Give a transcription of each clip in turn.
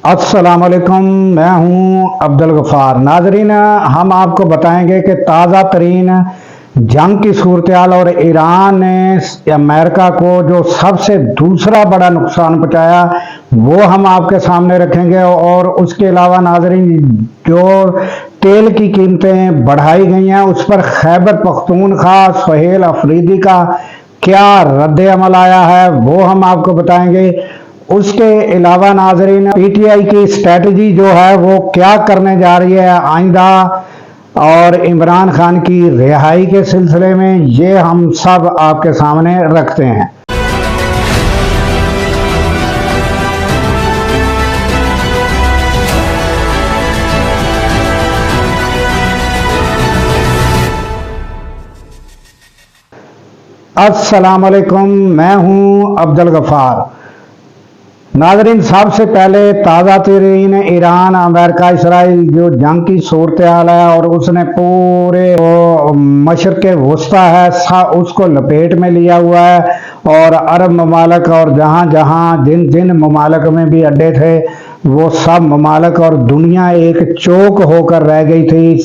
अस्सलाम वालेकुम। मैं हूं अब्दुल गफ़ार। नाजरीन, हम आपको बताएंगे कि ताज़ा तरीन जंग की सूरत हाल और ईरान ने अमेरिका को जो सबसे दूसरा बड़ा नुकसान पहुंचाया वो हम आपके सामने रखेंगे। और उसके अलावा नाजरीन, जो तेल की कीमतें बढ़ाई गई हैं उस पर खैबर पख्तूनख्वा सुहेल अफरीदी का क्या रद्द अमल आया है वो हम आपको बताएंगे। उसके अलावा नाजरीन, पीटीआई की स्ट्रेटजी जो है वो क्या करने जा रही है आइंदा, और इमरान खान की रिहाई के सिलसिले में ये हम सब आपके सामने रखते हैं। अस्सलाम वालेकुम। मैं हूं अब्दुल गफ़ार। नाजरीन, सबसे पहले ताज़ा तरीन ईरान अमेरिका इसराइल जो जंग की सूरत हाल है और उसने पूरे मशरक़ वस्ता है उसको लपेट में लिया हुआ है। और अरब ममालक और जहाँ जहाँ जिन जिन ममालक में भी अड्डे थे वो सब ममालक और दुनिया एक चौक होकर रह गई थी।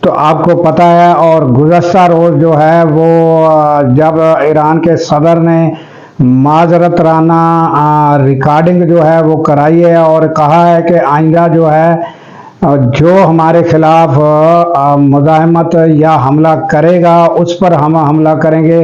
तो आपको पता है, और गुज़श्ता रोज़ जो है वो जब ईरान के सदर ने माजरत राना रिकॉर्डिंग जो है वो कराई है और कहा है कि आइंदा जो है जो हमारे खिलाफ मुज़ाहमत या हमला करेगा उस पर हम हमला करेंगे।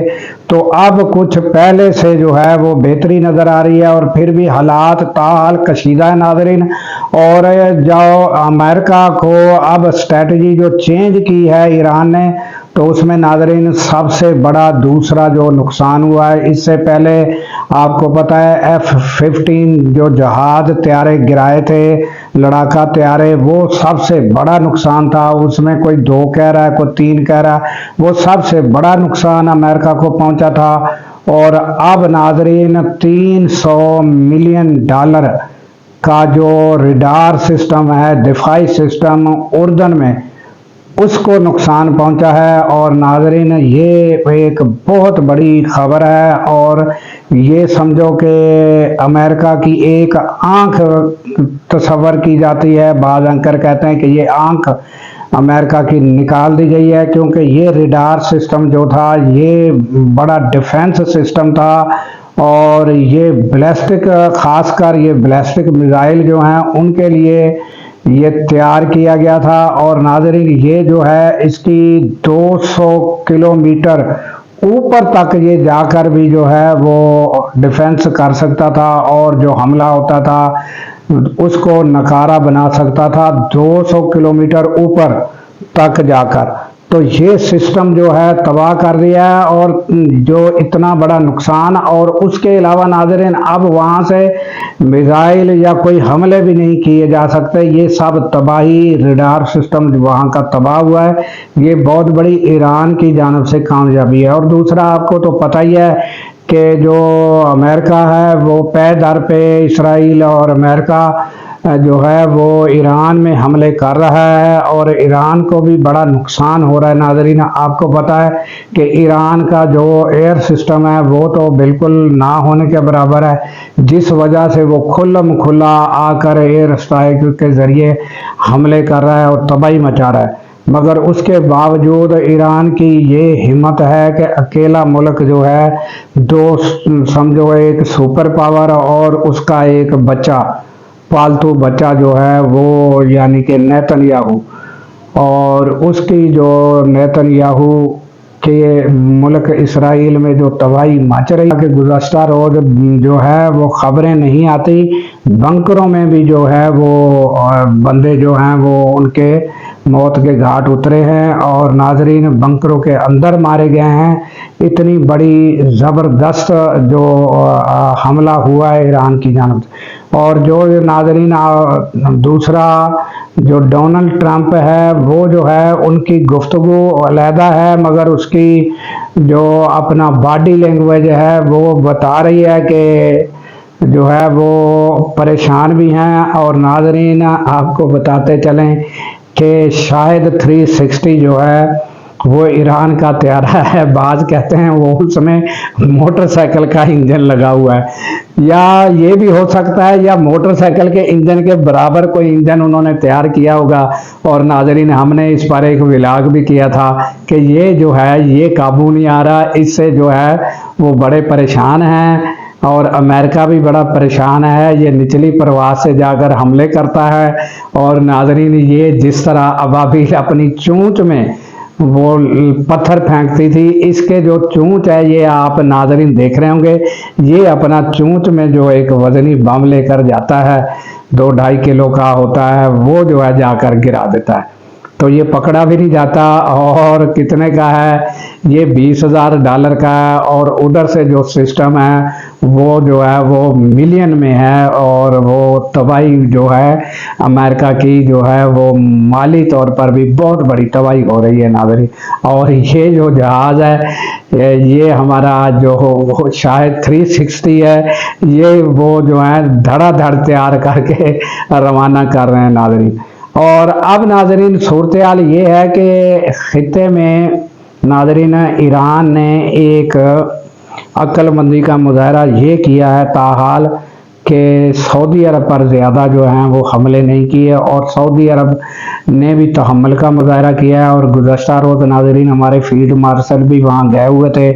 तो अब कुछ पहले से जो है वो बेहतरी नज़र आ रही है, और फिर भी हालात ताहाल कशीदा है नाज़रीन। और जो अमेरिका को अब स्ट्रेटजी जो चेंज की है ईरान ने, तो उसमें नाजरीन सबसे बड़ा दूसरा जो नुकसान हुआ है, इससे पहले आपको पता है F-15 जो जहाज त्यारे गिराए थे, लड़ाका त्यारे, वो सबसे बड़ा नुकसान था। उसमें कोई 2 कह रहा है, कोई 3 कह रहा है, वो सबसे बड़ा नुकसान अमेरिका को पहुंचा था। और अब नाजरीन $300 मिलियन का जो रडार सिस्टम है, दिफाई सिस्टम उर्दन में, उसको नुकसान पहुंचा है। और नाजरीन, ये एक बहुत बड़ी खबर है। और ये समझो कि अमेरिका की एक आंख तस्वर की जाती है। बाज़ एंकर कहते हैं कि ये आंख अमेरिका की निकाल दी गई है, क्योंकि ये रडार सिस्टम जो था ये बड़ा डिफेंस सिस्टम था। और ये बैलिस्टिक, खासकर ये बैलिस्टिक मिसाइल जो हैं उनके लिए ये तैयार किया गया था। और नाजरीन, ये जो है इसकी 200 किलोमीटर ऊपर तक ये जाकर भी जो है वो डिफेंस कर सकता था, और जो हमला होता था उसको नकारा बना सकता था 200 किलोमीटर ऊपर तक जाकर। तो ये सिस्टम जो है तबाह कर दिया है, और जो इतना बड़ा नुकसान। और उसके अलावा नाज़रीन, अब वहाँ से मिसाइल या कोई हमले भी नहीं किए जा सकते। ये सब तबाही, रडार सिस्टम वहाँ का तबाह हुआ है। ये बहुत बड़ी ईरान की जानब से कामयाबी है। और दूसरा, आपको तो पता ही है कि जो अमेरिका है वो पे दर पे इसराइल और अमेरिका जो है वो ईरान में हमले कर रहा है, और ईरान को भी बड़ा नुकसान हो रहा है। नाजरीन, आपको पता है कि ईरान का जो एयर सिस्टम है वो तो बिल्कुल ना होने के बराबर है, जिस वजह से वो खुल्लम खुल्ला आकर एयर स्ट्राइक के ज़रिए हमले कर रहा है और तबाही मचा रहा है। मगर उसके बावजूद ईरान की ये हिम्मत है कि अकेला मुल्क जो है, दो समझो एक सुपर पावर और उसका एक बच्चा, पालतू बच्चा जो है वो, यानी कि नेतन्याहू, और उसकी जो नेतन्याहू के मुल्क इसराइल में जो तबाही मच रही है कि गुज़श्ता रोज़ जो है वो खबरें नहीं आती, बंकरों में भी जो है वो बंदे जो हैं वो उनके मौत के घाट उतरे हैं, और नाजरीन बंकरों के अंदर मारे गए हैं। इतनी बड़ी ज़बरदस्त जो हमला हुआ है ईरान की जानब से। और जो नाजरीन, दूसरा जो डोनाल्ड ट्रंप है वो जो है उनकी गुफ्तगू अलहदा है, मगर उसकी जो अपना बॉडी लैंग्वेज है वो बता रही है कि जो है वो परेशान भी हैं। और नाजरीन, आपको बताते चलें कि शायद 360 जो है वो ईरान का तैयारा है, बाज कहते हैं, वो उसमें मोटरसाइकिल का इंजन लगा हुआ है। या ये भी हो सकता है या मोटरसाइकिल के इंजन के बराबर कोई इंजन उन्होंने तैयार किया होगा। और नाजरीन, हमने इस पर एक व्लॉग भी किया था कि ये जो है ये काबू नहीं आ रहा, इससे जो है वो बड़े परेशान हैं और अमेरिका भी बड़ा परेशान है। ये निचली परवास से जाकर हमले करता है। और नाजरीन, ये जिस तरह अबाबील अपनी चोंच में वो पत्थर फेंकती थी, इसके जो चोंच है ये आप नाजरीन देख रहे होंगे, ये अपना चोंच में जो एक वजनी बम लेकर जाता है, 2-2.5 किलो का होता है, वो जो है जाकर गिरा देता है। तो ये पकड़ा भी नहीं जाता। और कितने का है ये, $20,000 का है। और उधर से जो सिस्टम है वो जो है वो मिलियन में है। और वो तबाही जो है अमेरिका की जो है वो माली तौर पर भी बहुत बड़ी तबाही हो रही है नाज़रीन। और ये जो जहाज़ है ये हमारा जो वो शायद 360 है, ये वो जो है धड़ाधड़ तैयार करके रवाना कर रहे हैं नाज़रीन। और अब नाजरीन सूरत-ए-हाल ये है कि खित्ते में नाजरीन ईरान ने एक अक्लमंदी का मुजाहरा ये किया है ताहाल कि सऊदी अरब पर ज़्यादा जो हैं वो हमले नहीं किए। और सऊदी अरब ने भी तहम्मुल का मुजाहरा किया है। और गुज़श्ता रोज़ नाजरीन हमारे फील्ड मार्शल भी वहाँ गए हुए थे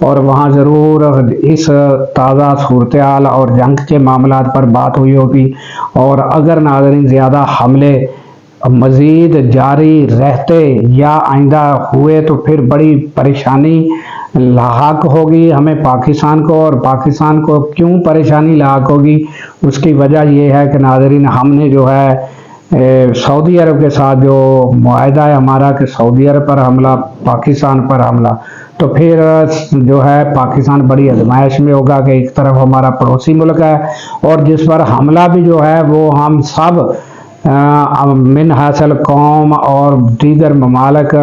और वहाँ ज़रूर इस ताज़ा सूरत-ए-हाल और जंग के मामलात पर बात हुई होगी। और अगर नाजरीन ज़्यादा हमले मज़ीद जारी रहते या आइंदा हुए तो फिर बड़ी परेशानी लाहक होगी हमें पाकिस्तान को। और पाकिस्तान को क्यों परेशानी लाहक होगी, उसकी वजह यह है कि नाज़रीन हमने जो है सऊदी अरब के साथ जो मुआहदा है हमारा कि सऊदी अरब पर हमला, पाकिस्तान पर हमला, तो फिर जो है पाकिस्तान बड़ी आजमाइश में होगा कि एक तरफ हमारा पड़ोसी मुल्क है और जिस पर हमला भी जो है वो हम सब मिन हासिल कौम और दीगर ममालक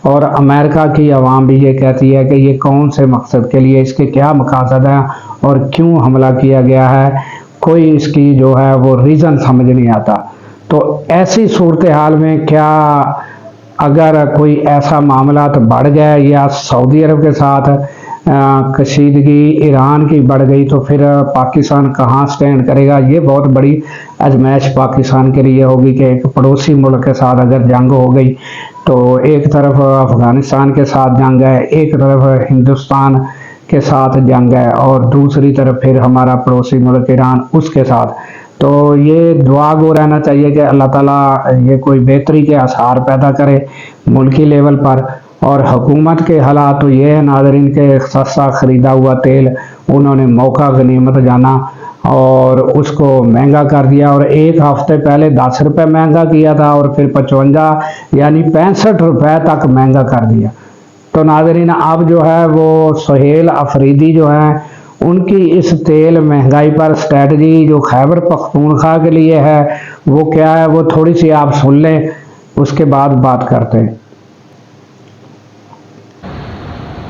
और अमेरिका की आवाम भी ये कहती है कि ये कौन से मकसद के लिए, इसके क्या मकासद हैं और क्यों हमला किया गया है, कोई इसकी जो है वो रीज़न समझ नहीं आता। तो ऐसी सूरत हाल में क्या अगर कोई ऐसा मामला तो बढ़ जाए या सऊदी अरब के साथ कशीदगी ईरान की बढ़ गई तो फिर पाकिस्तान कहाँ स्टैंड करेगा। ये बहुत बड़ी आजमाइश पाकिस्तान के लिए होगी कि एक पड़ोसी मुल्क के साथ अगर जंग हो गई तो एक तरफ अफ़गानिस्तान के साथ जंग है, एक तरफ हिंदुस्तान के साथ जंग है और दूसरी तरफ फिर हमारा पड़ोसी मुल्क ईरान उसके साथ। तो ये दुआ गो रहना चाहिए कि अल्लाह ताला ये कोई बेहतरी के आसार पैदा करे मुल्की लेवल पर। और हुकूमत के हालात तो ये है नाज़रीन के सस्ता ख़रीदा हुआ तेल उन्होंने मौका गनीमत जाना और उसको महंगा कर दिया। और एक हफ्ते पहले 10 रुपये महंगा किया था और फिर 55 यानी 65 रुपये तक महंगा कर दिया। तो नाज़रीन अब जो है वो सुहेल अफरीदी जो है उनकी इस तेल महंगाई पर स्ट्रेटजी जो खैबर पख्तूनख्वा के लिए है वो क्या है, वो थोड़ी सी आप सुन लें, उसके बाद बात करते हैं।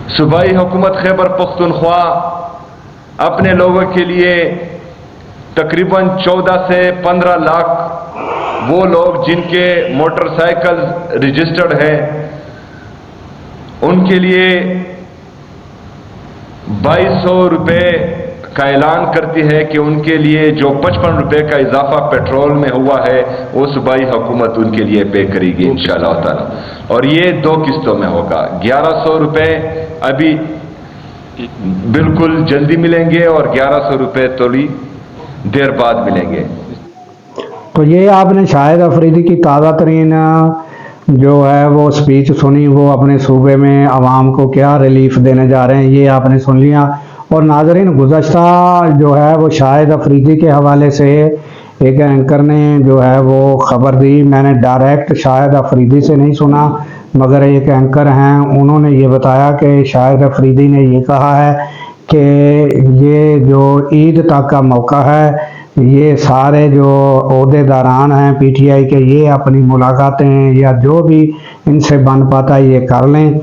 सूबाई हुकूमत खैबर पख्तूनख्वा अपने लोगों के लिए तकरीबन 14 से 15 लाख वो लोग जिनके मोटरसाइकिल रजिस्टर्ड हैं उनके लिए 2200 रुपये का ऐलान करती है कि उनके लिए जो 55 रुपये का इजाफा पेट्रोल में हुआ है वो सूबाई हुकूमत उनके लिए पे करेगी इंशाअल्लाह ताला। और ये 2 किस्तों में होगा। 1100 रुपये अभी बिल्कुल जल्दी मिलेंगे और 1100 रुपये थोड़ी देर बाद मिलेंगे। तो ये आपने शाहिद अफरीदी की ताज़ा तरीन जो है वो स्पीच सुनी, वो अपने सूबे में आवाम को क्या रिलीफ देने जा रहे हैं ये आपने सुन लिया। और नाज़रीन गुज़श्ता जो है वो शाहिद अफरीदी के हवाले से एक एंकर ने जो है वो ख़बर दी, मैंने डायरेक्ट शाहिद अफरीदी से नहीं सुना मगर एक एंकर हैं उन्होंने ये बताया कि शाहिद अफरीदी ने ये कहा है कि ये जो ईद तक का मौका है ये सारे जो ओहदेदारान हैं पीटीआई के ये अपनी मुलाकातें या जो भी इनसे बन पाता है ये कर लें,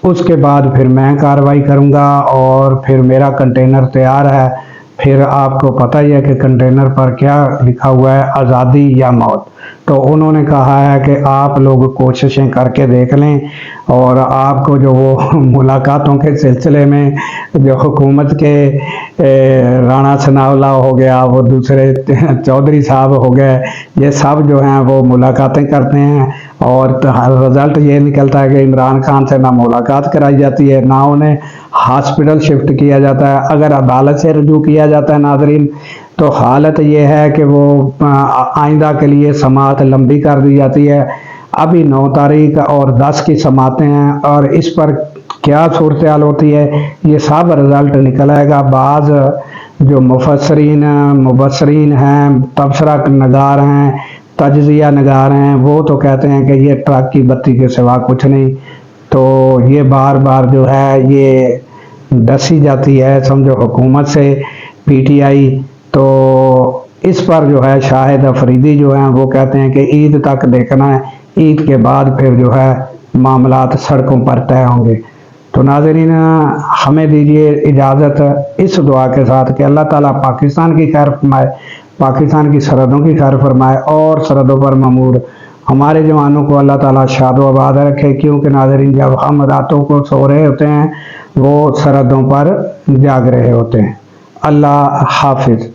उसके बाद फिर मैं कार्रवाई करूंगा और फिर मेरा कंटेनर तैयार है फिर आपको पता ही है कि कंटेनर पर क्या लिखा हुआ है, आज़ादी या मौत। तो उन्होंने कहा है कि आप लोग कोशिशें करके देख लें और आपको जो वो मुलाकातों के सिलसिले में जो हुकूमत के राणा सनाउल्ला हो गया, वो दूसरे चौधरी साहब हो गए, ये सब जो हैं वो मुलाकातें करते हैं और रिज़ल्ट ये निकलता है कि इमरान खान से ना मुलाकात कराई जाती है, ना उन्हें हॉस्पिटल शिफ्ट किया जाता है। अगर अदालत से रुजू किया जाता है नाज़रीन, तो हालत ये है कि वो आइंदा के लिए समाअत लंबी कर दी जाती है। अभी 9 तारीख और 10 की समातें हैं और इस पर क्या सूरत हाल होती है ये सब रिज़ल्ट निकल आएगा। बाज़ जो मुफस्सरीन मुबस्सरीन हैं, तबसरा नगार हैं, तज्ज़िया नगार हैं, वो तो कहते हैं कि ये ट्रक की बत्ती के सिवा कुछ नहीं। तो ये बार बार जो है ये डसी जाती है समझो हुकूमत से पीटीआई। तो इस पर जो है शाहिद अफरीदी जो हैं वो कहते हैं कि ईद तक देखना है, ईद के बाद फिर जो है मामलात सड़कों पर तय होंगे। तो नाज़रीन, हमें दीजिए इजाज़त इस दुआ के साथ कि अल्लाह ताला पाकिस्तान की खैर फरमाए, पाकिस्तान की सरहदों की खैर फरमाए और सरहदों पर ममूर हमारे जवानों को अल्लाह ताला शादो आबाद रखे। क्योंकि नाज़रीन, जब हम रातों को सो रहे होते हैं वो सरहदों पर जाग रहे होते हैं। अल्लाह हाफिज़।